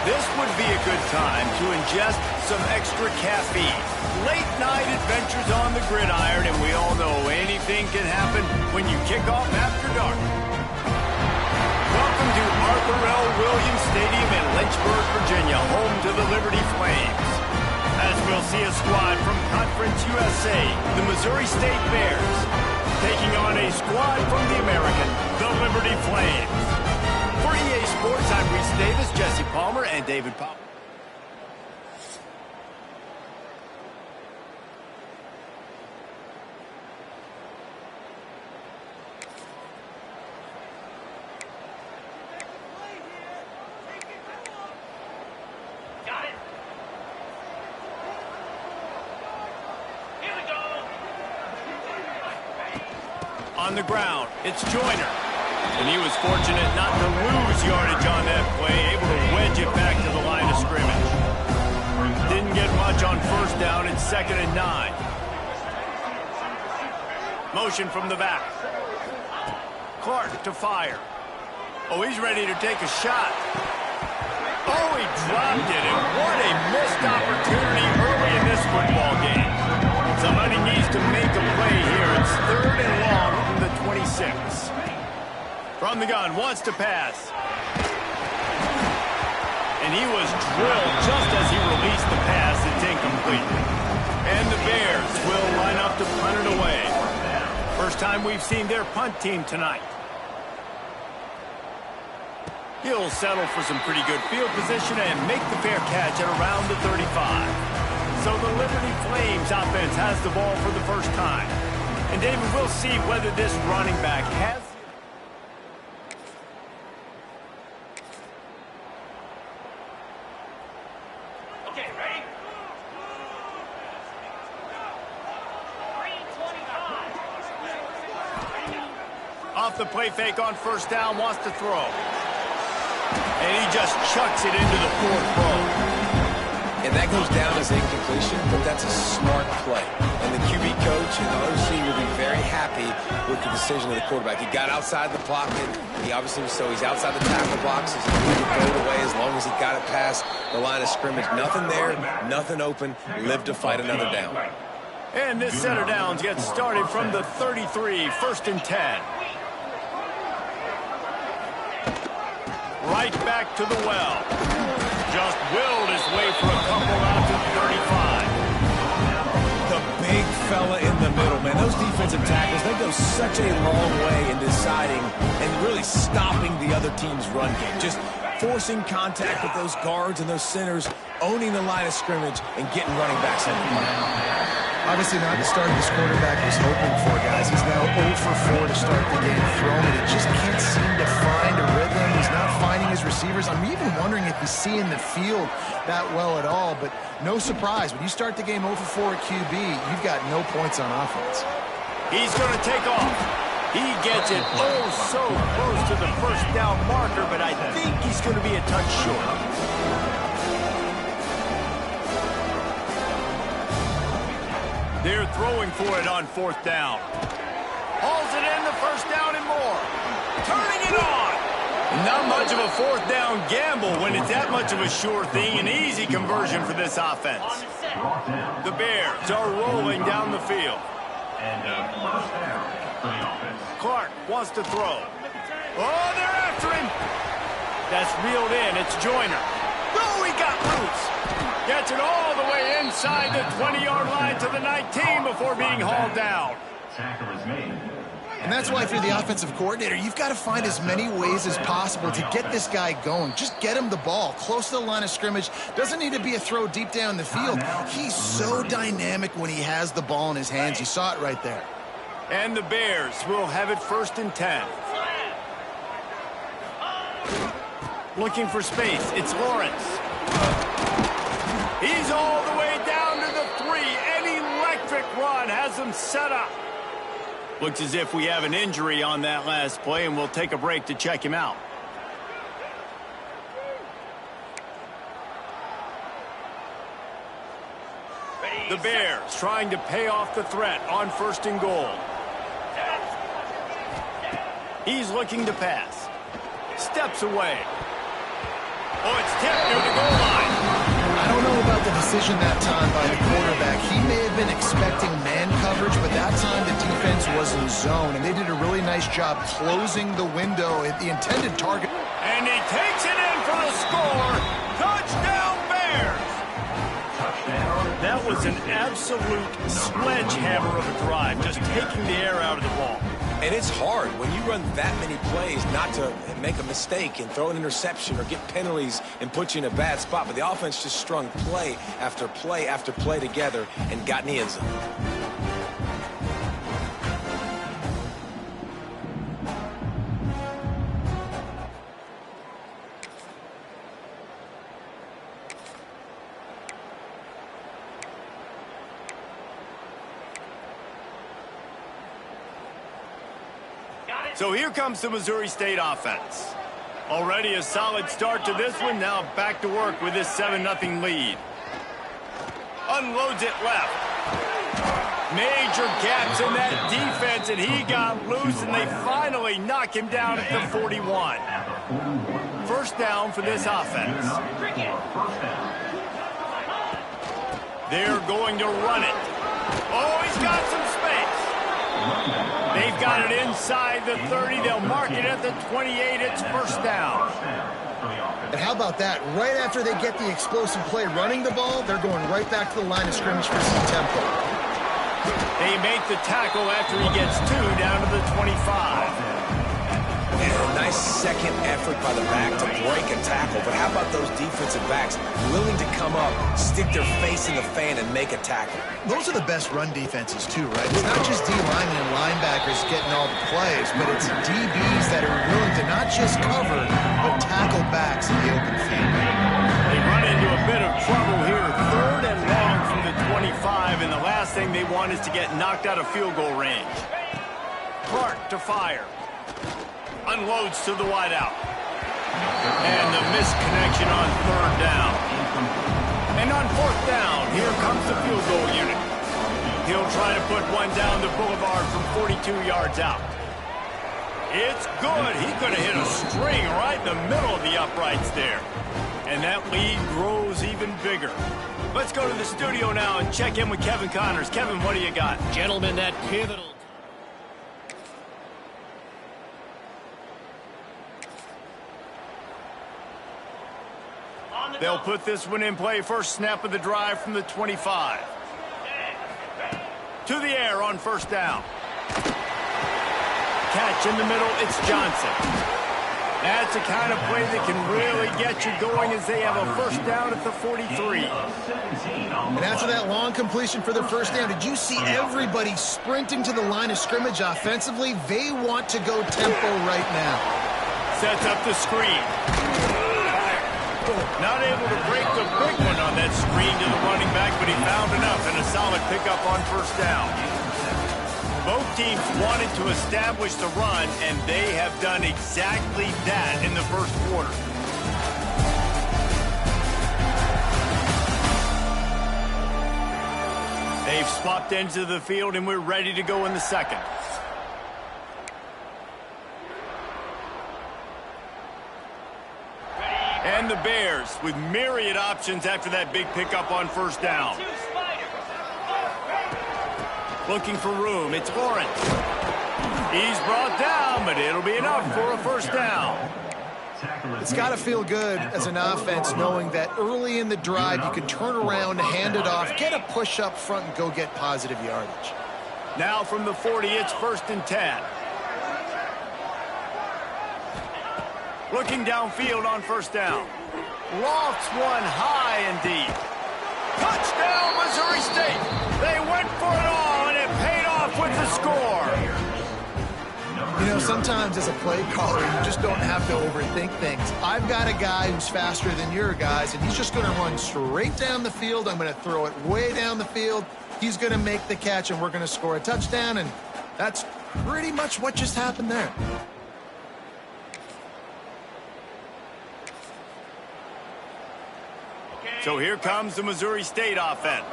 This would be a good time to ingest some extra caffeine. Late night adventures on the gridiron, and we all know anything can happen when you kick off after dark. Welcome to Arthur L. Williams Stadium in Lynchburg, Virginia, home to the Liberty Flames. As we'll see a squad from Conference USA, the Missouri State Bears, taking on a squad from the American, the Liberty Flames. For EA Sports, I'm Reese Davis, Jesse Palmer, and David Powell. On the ground, it's Joyner. And he was fortunate not to lose yardage on that play, able to wedge it back to the line of scrimmage. Didn't get much on first down. It's 2nd and 9. Motion from the back. Clark to fire. Oh, he's ready to take a shot. Oh, he dropped it, and what a missed opportunity early in this football game. Somebody needs to make a play here. It's 3rd and long from the 26. From the gun, wants to pass. And he was drilled just as he released the pass. It's incomplete. And the Bears will line up to punt it away. First time we've seen their punt team tonight. He'll settle for some pretty good field position and make the fair catch at around the 35. So the Liberty Flames offense has the ball for the first time. And David, we'll see whether this running back has... Okay, ready? 3:25. Off the play fake on first down, wants to throw. And he just chucks it into the 4th row. And that goes down as incompletion, but that's a smart play. And the QB coach and the OC will be very happy with the decision of the quarterback. He got outside the pocket. He obviously was he's outside the tackle boxes. He could throw it away as long as he got it past the line of scrimmage. Nothing there, nothing open. Live to fight another down. And this set of downs gets started from the 33, 1st and 10. Right back to the well. Just willed his way for a couple out to the 35. The big fella in the middle, man. Those defensive tackles, they go such a long way in deciding and really stopping the other team's run game. Just forcing contact with those guards and those centers, owning the line of scrimmage, and getting running backs in. Obviously not the start this quarterback was hoping for, guys. He's now 0 for 4 to start the game throwing it. He just can't seem to find a rhythm. He's not finding his receivers. I'm even wondering if he's seeing the field that well at all. But no surprise, when you start the game 0 for 4 at QB, you've got no points on offense. He's going to take off. He gets it so close to the first down marker, but I think he's going to be a touch short. They're throwing for it on 4th down. Hauls it in the first down and more. Turning it on. Not much of a 4th down gamble when it's that much of a sure thing. An easy conversion for this offense. The Bears are rolling down the field. Clark wants to throw. Oh, they're after him. That's reeled in. It's Joyner. Oh, he got loose. Gets it all the way inside the 20-yard line to the 19 before being hauled down. Tackle is made. And that's why if you're the offensive coordinator, you've got to find as many ways as possible to get this guy going. Just get him the ball close to the line of scrimmage. Doesn't need to be a throw deep down the field. He's so dynamic when he has the ball in his hands. You saw it right there. And the Bears will have it 1st and 10. Looking for space. It's Lawrence. He's all the way down to the 3. An electric run has him set up. Looks as if we have an injury on that last play, and we'll take a break to check him out. The Bears trying to pay off the threat on 1st and goal. He's looking to pass. Steps away. Oh, it's tipped near the decision that time by the quarterback. He may have been expecting man coverage, but that time the defense was in zone, and they did a really nice job closing the window at the intended target. And he takes it in for the score. Touchdown, Bears! That was an absolute sledgehammer of a drive, just taking the air out of the ball. And it's hard when you run that many plays not to make a mistake and throw an interception or get penalties and put you in a bad spot. But the offense just strung play after play after play together and got in the end zone. So here comes the Missouri State offense. Already a solid start to this one. Now back to work with this 7-0 lead. Unloads it left. Major gaps in that defense, and he got loose, and they finally knock him down at the 41. First down for this offense. They're going to run it. Oh, he's got some space. They've got it inside the 30. They'll mark it at the 28. It's first down. And how about that? Right after they get the explosive play running the ball, they're going right back to the line of scrimmage for some tempo. They make the tackle after he gets 2 down to the 25. And a nice second effort by the back to break a tackle. But how about those defensive backs willing to come up, stick their face in the fan, and make a tackle? Those are the best run defenses, too, right? It's not just D-linemen and linebackers getting all the plays, but it's DBs that are willing to not just cover, but tackle backs in the open field. They run into a bit of trouble here. 3rd and long from the 25, and the last thing they want is to get knocked out of field goal range. Clark to fire. Unloads to the wideout. And the misconnection on 3rd down. And on 4th down, here comes the field goal unit. He'll try to put one down the boulevard from 42 yards out. It's good. He could have hit a string right in the middle of the uprights there. And that lead grows even bigger. Let's go to the studio now and check in with Kevin Connors. Kevin, what do you got? Gentlemen, that pivotal. They'll put this one in play. First snap of the drive from the 25. To the air on first down. Catch in the middle, it's Johnson. That's the kind of play that can really get you going as they have a first down at the 43. And after that long completion for the first down, did you see everybody sprinting to the line of scrimmage offensively? They want to go tempo right now. Sets up the screen. Not able to break the big one on that screen to the running back, but he found enough and a solid pickup on first down. Both teams wanted to establish the run, and they have done exactly that in the first quarter. They've swapped ends of the field, and we're ready to go in the second. And the Bears with myriad options after that big pickup on first down. Looking for room. It's Lawrence. He's brought down, but it'll be enough for a first down. It's got to feel good as an offense knowing that early in the drive you can turn around, hand it off, get a push up front, and go get positive yardage. Now from the 40, it's 1st and 10. Looking downfield on first down. Lofts one high and deep. Touchdown, Missouri State. They went for it all, and it paid off with the score. You know, sometimes as a play caller, you just don't have to overthink things. I've got a guy who's faster than your guys, and he's just going to run straight down the field. I'm going to throw it way down the field. He's going to make the catch, and we're going to score a touchdown, and that's pretty much what just happened there. So here comes the Missouri State offense.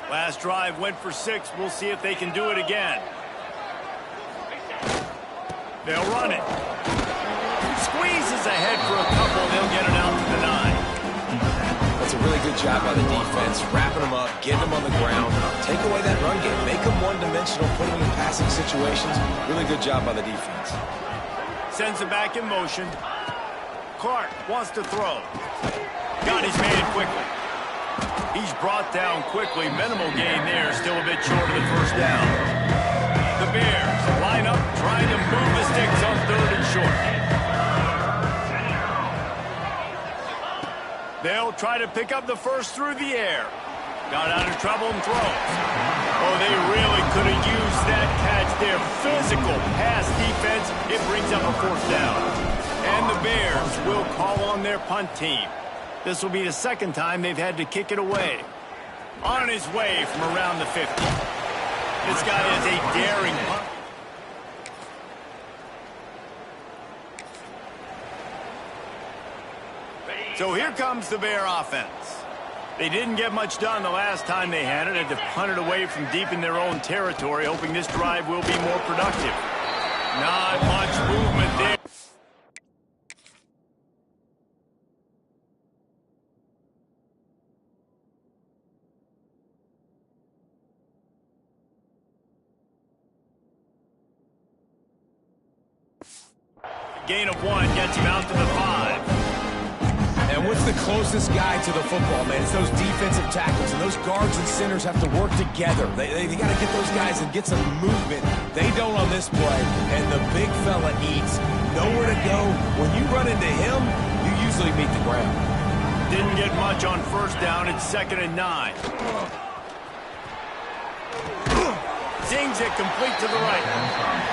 Last drive went for 6. We'll see if they can do it again. They'll run it. Squeezes ahead for a couple. They'll get it out to the 9. That's a really good job by the defense, wrapping them up, getting them on the ground, take away that run game, make them one-dimensional, put them in passing situations. Really good job by the defense. Sends it back in motion. Clark wants to throw. Got his man quickly. He's brought down quickly. Minimal gain there, still a bit short of the first down. The Bears line up, trying to move the sticks on 3rd and short. They'll try to pick up the first through the air. Got out of trouble and throws. Oh, they really could have used that catch there. Physical pass defense. It brings up a 4th down. And the Bears will call on their punt team. This will be the 2nd time they've had to kick it away. On his way from around the 50. This guy is a daring punt. So here comes the Bear offense. They didn't get much done the last time they had it. Had to punt it away from deep in their own territory, hoping this drive will be more productive. Not much movement there. Gain of 1 gets him out to the 5. And what's the closest guy to the football, man? It's those defensive tackles, and those guards and centers have to work together. They got to get those guys and get some movement. They don't on this play, and the big fella eats. Nowhere to go. When you run into him, you usually meet the ground. Didn't get much on 1st down. It's 2nd and 9. Zings it complete to the right.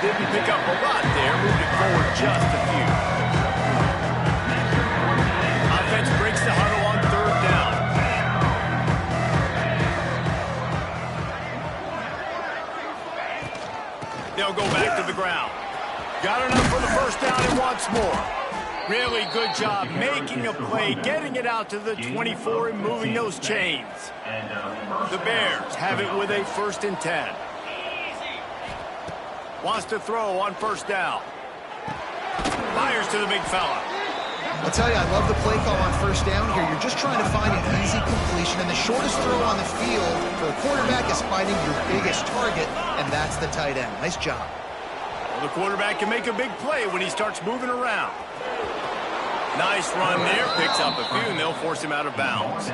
Didn't pick up a lot there. Moved it forward just a few. Offense breaks the huddle on 3rd down. They'll go back to the ground. Got enough for the 1st down and wants more. Really good job making a play, getting it out to the 24 and moving those chains. The Bears have it with a 1st and 10. Wants to throw on 1st down. Fires to the big fella. I'll tell you, I love the play call on 1st down here. You're just trying to find an easy completion, and the shortest throw on the field for the quarterback is finding your biggest target, and that's the tight end. Nice job. Well, the quarterback can make a big play when he starts moving around. Nice run there. Picks up a few, and they'll force him out of bounds.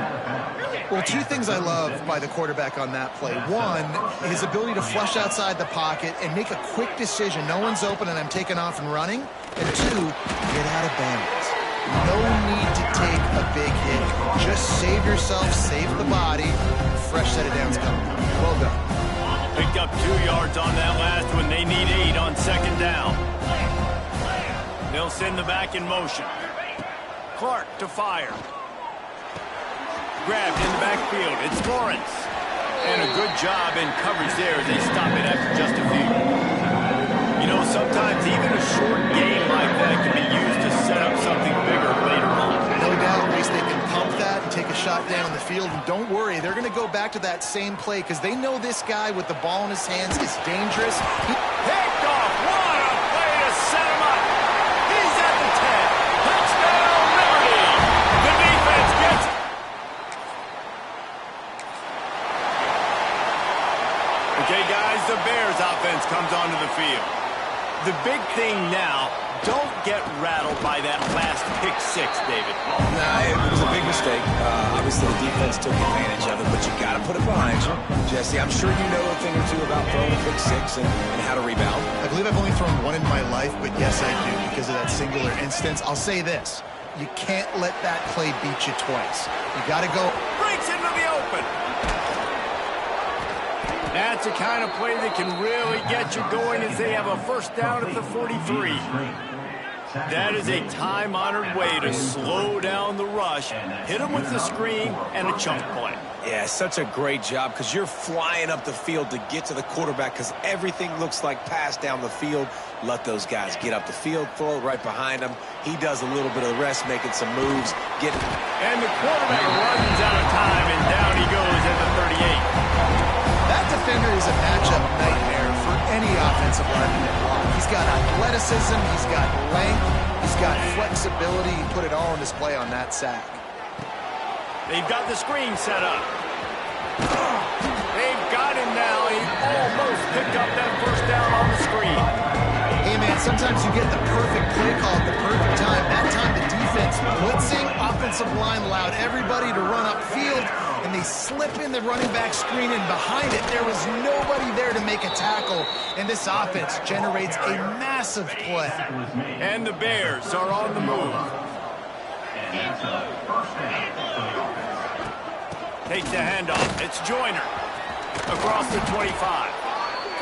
Well, 2 things I love by the quarterback on that play. 1, his ability to flush outside the pocket and make a quick decision. No one's open, and I'm taking off and running. And 2, get out of bounds. No need to take a big hit. Just save yourself, save the body. Fresh set of downs coming. Well done. Picked up 2 yards on that last one. They need 8 on 2nd down. They'll send the back in motion. Clark to fire. Grabbed in the backfield. It's Lawrence. And a good job in coverage there as they stop it after just a few. You know, sometimes even a short game like that can be used to set up something bigger later on. No doubt, at least they can pump that and take a shot down the field. And don't worry, they're going to go back to that same play because they know this guy with the ball in his hands is dangerous. Picked off. What a play to set him up. He's at the 10. Touchdown, Liberty. The defense gets it. Okay, guys, the Bears offense comes onto the field. The big thing now, don't get rattled by that last pick 6, David. Nah, it was a big mistake. Obviously, the defense took advantage of it, but you got to put it behind you. Jesse, I'm sure you know a thing or two about throwing a pick 6 and how to rebound. I believe I've only thrown 1 in my life, but yes, I do because of that singular instance. I'll say this. You can't let that play beat you twice. You got to go. Breaks into the open. That's the kind of play that can really get you going as they have a 1st down at the 43. That is a time-honored way to slow down the rush, hit them with the screen, and a chunk play. Yeah, such a great job because you're flying up the field to get to the quarterback because everything looks like pass down the field. Let those guys get up the field, throw it right behind him. He does a little bit of the rest, making some moves. And the quarterback runs out of time, and down he goes at the 38. That defender is a matchup nightmare for any offensive lineman at block. He's got athleticism, he's got length, he's got flexibility. He put it all on display on that sack. They've got the screen set up. They've got him now. He almost picked up that first down on the screen. Hey, man, sometimes you get the perfect play call at the perfect time. That time the defense blitzing, offensive line allowed everybody to run upfield, and they slip in the running back screen, and behind it, there was nobody there to make a tackle, and this offense generates a massive play. And the Bears are on the move. Takes the handoff. It's Joyner across the 25.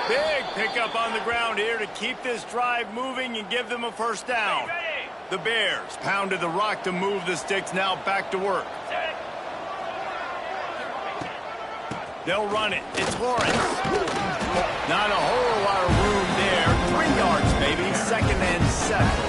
Big pickup on the ground here to keep this drive moving and give them a first down. The Bears pounded the rock to move the sticks, now back to work. They'll run it. It's Lawrence. Not a whole lot of room there. 3 yards maybe, 2nd and 7.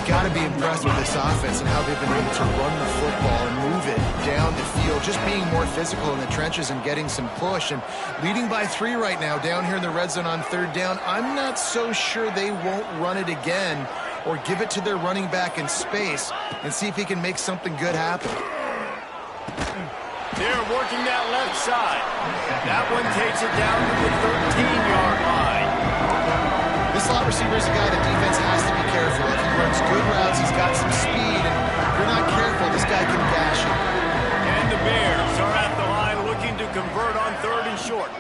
Got to be impressed with this offense and how they've been able to run the football and move it down the field, just being more physical in the trenches and getting some push. And leading by 3 right now down here in the red zone on 3rd down, I'm not so sure they won't run it again or give it to their running back in space and see if he can make something good happen. They're working that left side. That one takes it down to the 13-yard line. This slot receiver is a guy the defense has to be careful of. He runs good routes, he's got some speed, and if you're not careful, this guy can gash you. And the Bears are at the line looking to convert on 3rd and short.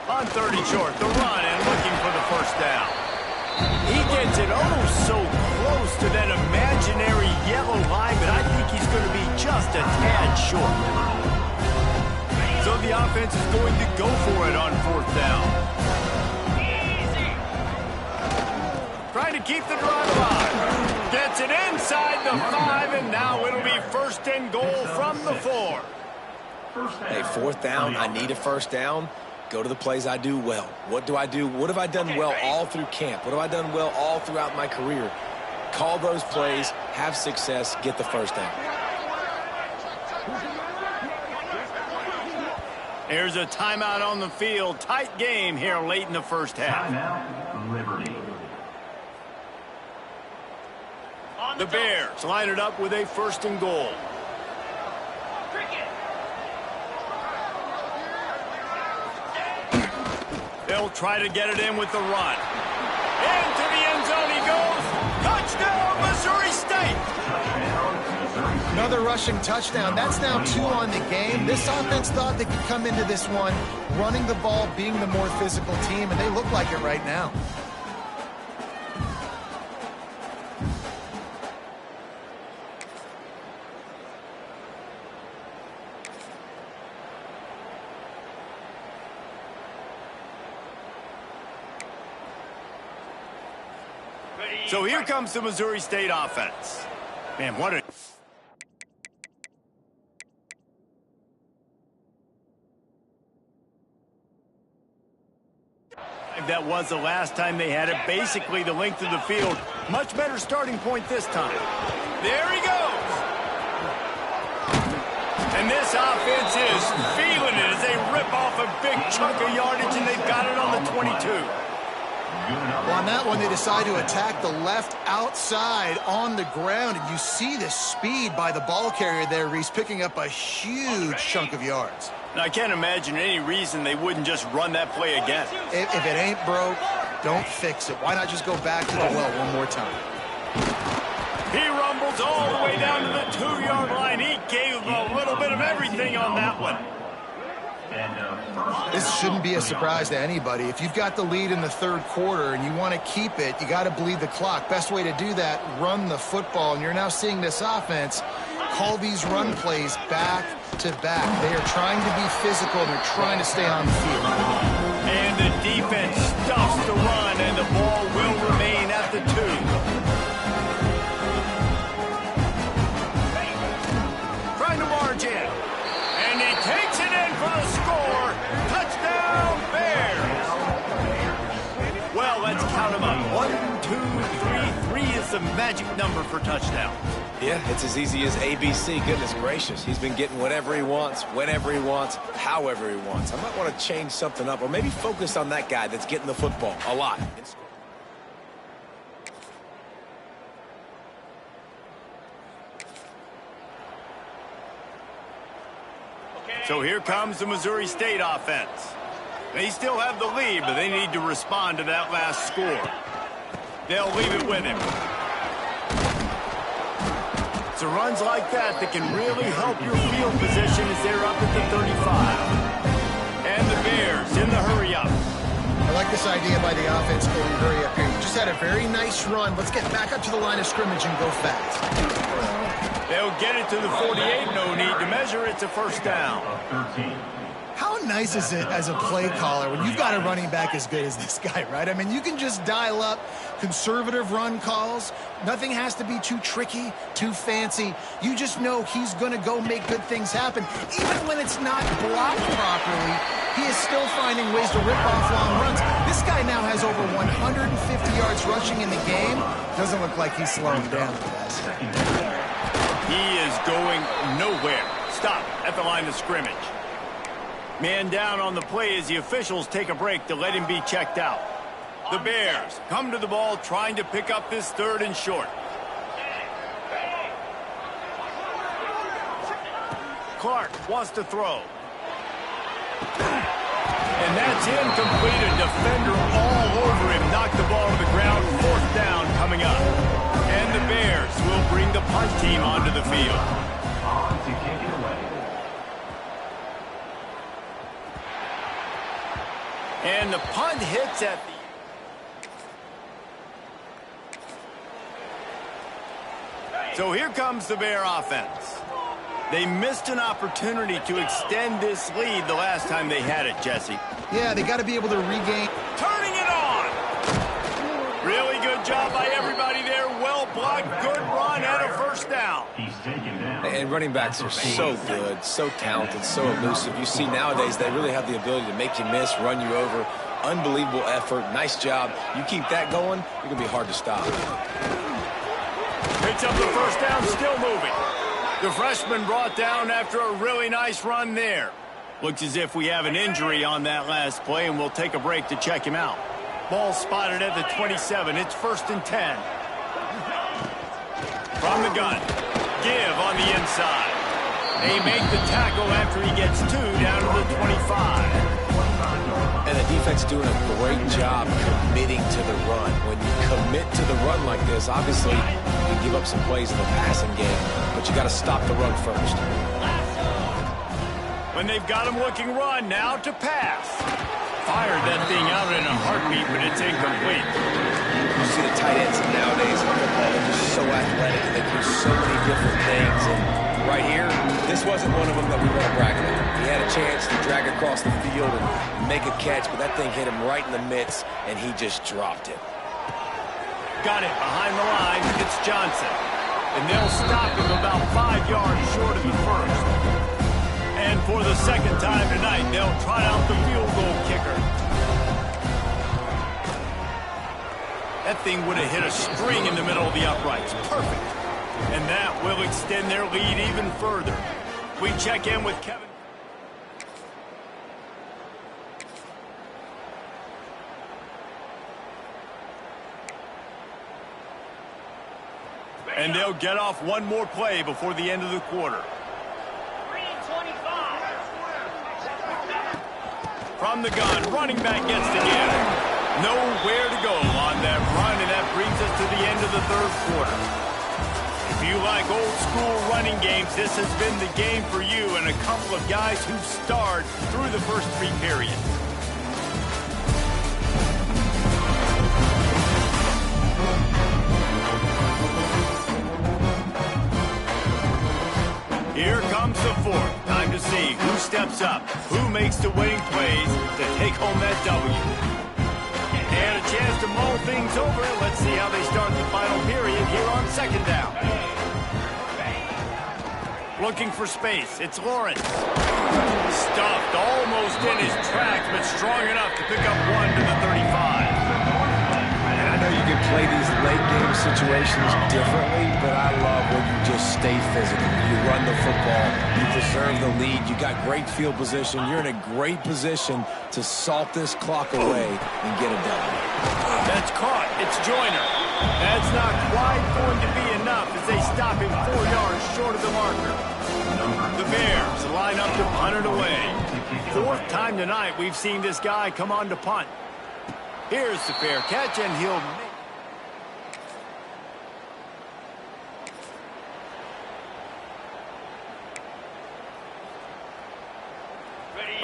On 3rd and short, the run and looking for the first down. He gets it so close to that imaginary yellow line, but I think he's going to be just a tad short. So the offense is going to go for it on 4th down. Trying to keep the drive alive. Gets it inside the 5, and now it'll be 1st and goal from the 4. Hey, 4th down, I need a first down. Go to the plays I do well. What do I do? What have I done well all through camp? What have I done well all throughout my career? Call those plays, have success, get the first down. Here's a timeout on the field. Tight game here late in the first half. Timeout, Liberty. The Bears line it up with a 1st and goal. They'll try to get it in with the run. Into the end zone he goes. Touchdown, Missouri State! Another rushing touchdown. That's now 2 on the game. This offense thought they could come into this one running the ball, being the more physical team, and they look like it right now. So here comes the Missouri State offense. Man, what a... That was the last time they had it, basically the length of the field. Much better starting point this time. There he goes. And this offense is feeling it as they rip off a big chunk of yardage, and they've got it on the 22. Well, on that one, they decide to attack the left outside on the ground, and you see the speed by the ball carrier there, Reese, picking up a huge chunk of yards. Now, I can't imagine any reason they wouldn't just run that play again. If it ain't broke, don't fix it. Why not just go back to the well one more time? He rumbles all the way down to the 2-yard line. He gave a little bit of everything on that one. This shouldn't be a surprise to anybody. If you've got the lead in the 3rd quarter and you want to keep it, you got to bleed the clock. Best way to do that, run the football. And you're now seeing this offense call these run plays back to back. They are trying to be physical, and they're trying to stay on the field. And the defense stuffs the run, and the ball will remain at the 2. Trying to march in. And he takes it in for the score. Touchdown, Bears. Well, let's count them up. 1, 2, 3. 3 is the magic number for touchdowns. Yeah, it's as easy as ABC. Goodness gracious. He's been getting whatever he wants, whenever he wants, however he wants. I might want to change something up or maybe focus on that guy that's getting the football a lot. So here comes the Missouri State offense. They still have the lead, but they need to respond to that last score. They'll leave it with him. So runs like that can really help your field position as they're up at the 35. And the Bears in the hurry up. I like this idea by the offense going hurry up here. You just had a very nice run. Let's get back up to the line of scrimmage and go fast. They'll get it to the 48. No need to measure. It's a first down. 13. How nice is it as a play caller when you've got a running back as good as this guy, right? I mean, you can just dial up conservative run calls. Nothing has to be too tricky, too fancy. You just know he's going to go make good things happen. Even when it's not blocked properly, he is still finding ways to rip off long runs. This guy now has over 150 yards rushing in the game. Doesn't look like he's slowing down, guys. He is going nowhere. Stop at the line of scrimmage. Man down on the play as the officials take a break to let him be checked out. The Bears come to the ball trying to pick up this 3rd and short. Clark wants to throw. And that's incomplete. A defender all over him. Knocked the ball to the ground. 4th down coming up. And the Bears will bring the punt team onto the field. On to kick it away. And the punt hits at the... So here comes the Bear offense. They missed an opportunity to extend this lead the last time they had it, Jesse. Yeah, they got to be able to regain. Turning it on! Really good job by everybody there. Well blocked, good run, and a first down. He's taken down. And running backs are so good, so talented, so elusive. You see nowadays they really have the ability to make you miss, run you over. Unbelievable effort. Nice job. You keep that going, you're going to be hard to stop. Picks up the first down, still moving. The freshman brought down after a really nice run there. Looks as if we have an injury on that last play, and we'll take a break to check him out. Ball spotted at the 27. It's 1st and 10. From the gun. Give on the inside. They make the tackle after he gets 2 down to the 25. And the defense doing a great job committing to the run. When you commit to the run like this, obviously you can give up some plays in the passing game, but you got to stop the run first. When they've got him looking run, now to pass. Fired that thing out in a heartbeat, but it's incomplete. You see the tight ends nowadays in football, they're just so athletic and they do so many different things. And right here, this wasn't one of them that we want to brag about. He had a chance to drag across the field and make a catch, but that thing hit him right in the midst, and he just dropped it. Got it behind the line. It's Johnson. And they'll stop him about 5 yards short of the first. And for the second time tonight, they'll try out the field goal kicker. That thing would have hit a string in the middle of the uprights. Perfect. And that will extend their lead even further. We check in with Kevin. And they'll get off one more play before the end of the quarter. From the gun, running back gets the give. Nowhere to go on that run, and that brings us to the end of the 3rd quarter. If you like old school running games, this has been the game for you and a couple of guys who starred through the first 3 periods. Here comes the 4th. Time to see who steps up, who makes the winning plays to take home that W. And a chance to mull things over. Let's see how they start the final period here on 2nd down. Looking for space. It's Lawrence. Stuffed almost in his tracks, but strong enough to pick up 1 to the 35. And I know you can play these late-game situations differently, but I love when you just stay physical. You run the football. You preserve the lead. You got great field position. You're in a great position to salt this clock away and get a W. That's caught. It's Joyner. That's not quite going to be enough as they stop him 4 yards short of the marker. The Bears line up to punt it away. Fourth time tonight we've seen this guy come on to punt. Here's the fair catch, and he'll make.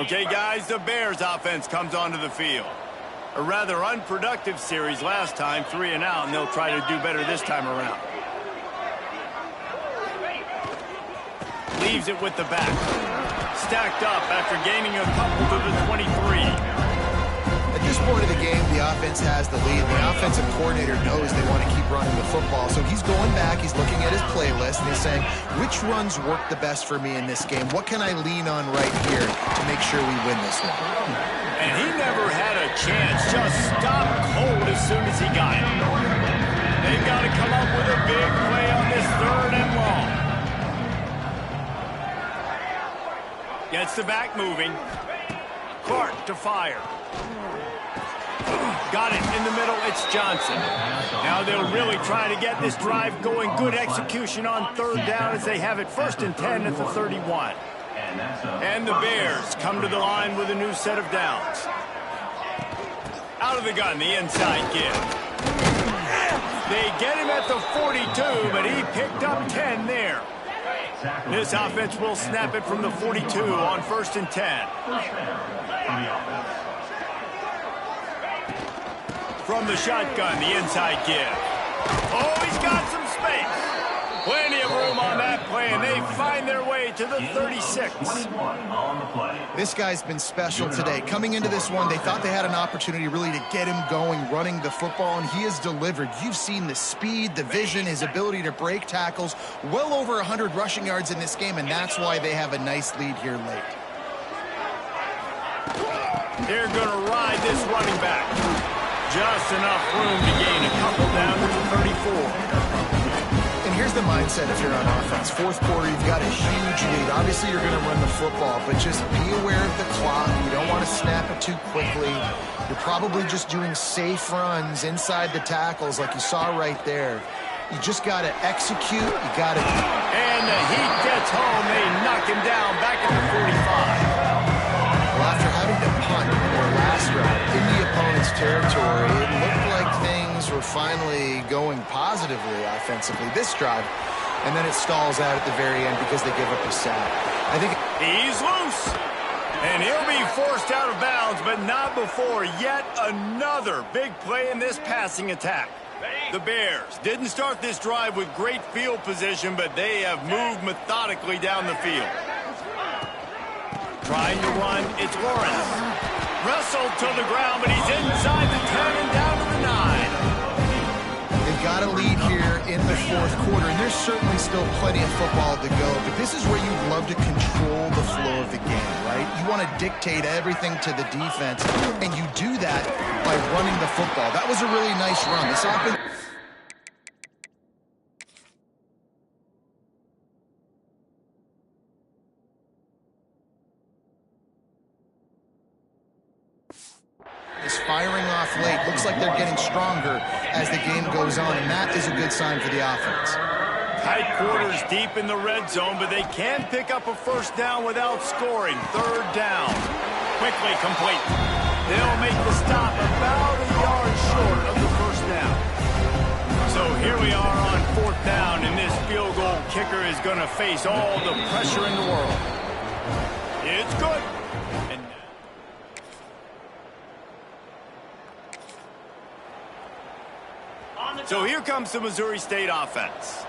Okay, guys, the Bears offense comes onto the field. A rather unproductive series last time, 3 and out, and they'll try to do better this time around. Leaves it with the back. Stacked up after gaining a couple to the 23. At this point of the game, the offense has the lead. The offensive coordinator knows they want to keep running the football. So he's going back, he's looking at his playlist, and he's saying, which runs work the best for me in this game? What can I lean on right here to make sure we win this one? And he never had a chance. Just stopped cold as soon as he got it. They've got to come up with a big play on this 3rd and long. Gets the back moving. Clark to fire. Got it in the middle. It's Johnson. Now they'll really try to get this drive going. Good execution on 3rd down as they have it 1st and 10 at the 31. And the Bears come to the line with a new set of downs. Out of the gun, the inside give. They get him at the 42, but he picked up 10 there. This offense will snap it from the 42 on 1st and 10. From the shotgun, the inside give. Oh, he's got some space. Plenty of room on that play, and they find their way to the 36. This guy's been special today. Coming into this one, they thought they had an opportunity really to get him going, running the football, and he has delivered. You've seen the speed, the vision, his ability to break tackles. Well over 100 rushing yards in this game, and that's why they have a nice lead here late. They're going to ride this running back. Just enough room to gain a couple down to the 34. And here's the mindset if you're on offense. 4th quarter, you've got a huge lead. Obviously, you're going to run the football, but just be aware of the clock. You don't want to snap it too quickly. You're probably just doing safe runs inside the tackles like you saw right there. You just got to execute. You got to... And the heat gets home. They knock him down back at the 45. Well, after having to punt their last drive in the opponent's territory, it looked like things were finally going positively offensively this drive, and then it stalls out at the very end because they give up a sack. I think he's loose, and he'll be forced out of bounds, but not before yet another big play in this passing attack. The Bears didn't start this drive with great field position, but they have moved methodically down the field. Trying to run, it's Lawrence. Wrestled to the ground, but he's inside the 10 and down to the 9. They've got a lead here in the 4th quarter, and there's certainly still plenty of football to go, but this is where you love to control the flow of the game, right? You want to dictate everything to the defense, and you do that by running the football. That was a really nice run. This offense... is firing off late. Looks like they're getting stronger as the game goes on, and that is a good sign for the offense. Tight quarters deep in the red zone, but they can pick up a 1st down without scoring. 3rd down. Quickly complete. They'll make the stop about a yard short of the 1st down. So here we are on 4th down, and this field goal kicker is going to face all the pressure in the world. It's good. So here comes the Missouri State offense.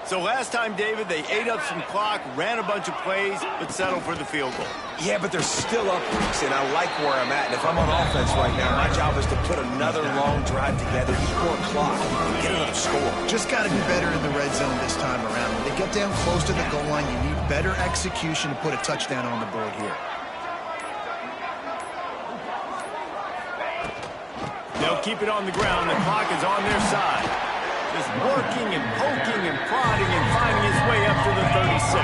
So last time, David, they ate up some clock, ran a bunch of plays, but settled for the field goal. Yeah, but they're still up weeks, and I like where I'm at. And if I'm on offense right now, my job is to put another long drive together, eat more clock, and get another score. Just got to be better in the red zone this time around. When they get down close to the goal line, you need better execution to put a touchdown on the board here. They'll keep it on the ground. The clock is on their side. Just working and poking and prodding and finding his way up to the 36.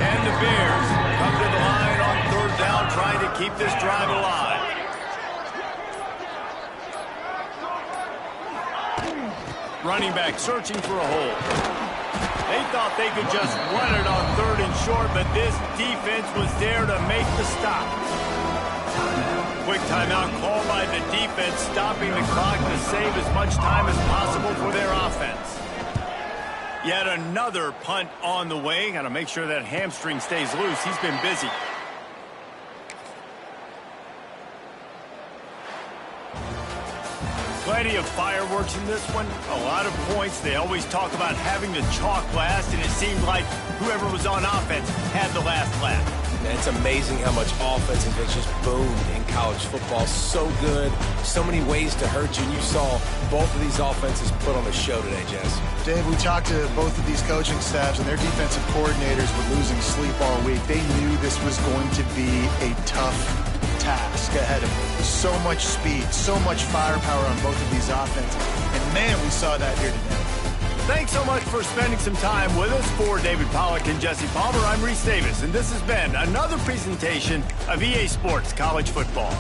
And the Bears come to the line on 3rd down, trying to keep this drive alive. Running back searching for a hole. They thought they could just run it on 3rd and short, but this defense was there to make the stop. Quick timeout called by the defense, stopping the clock to save as much time as possible for their offense. Yet another punt on the way. Got to make sure that hamstring stays loose. He's been busy. Plenty of fireworks in this one. A lot of points. They always talk about having the chalk last, and it seemed like whoever was on offense had the last laugh. And it's amazing how much offense has just boomed in college football. So good. So many ways to hurt you. And you saw both of these offenses put on a show today, Jess. Dave, we talked to both of these coaching staffs, and their defensive coordinators were losing sleep all week. They knew this was going to be a tough task ahead of them. So much speed, so much firepower on both of these offenses. And, man, we saw that here today. Thanks so much for spending some time with us. For David Pollack and Jesse Palmer, I'm Reese Davis, and this has been another presentation of EA Sports College Football.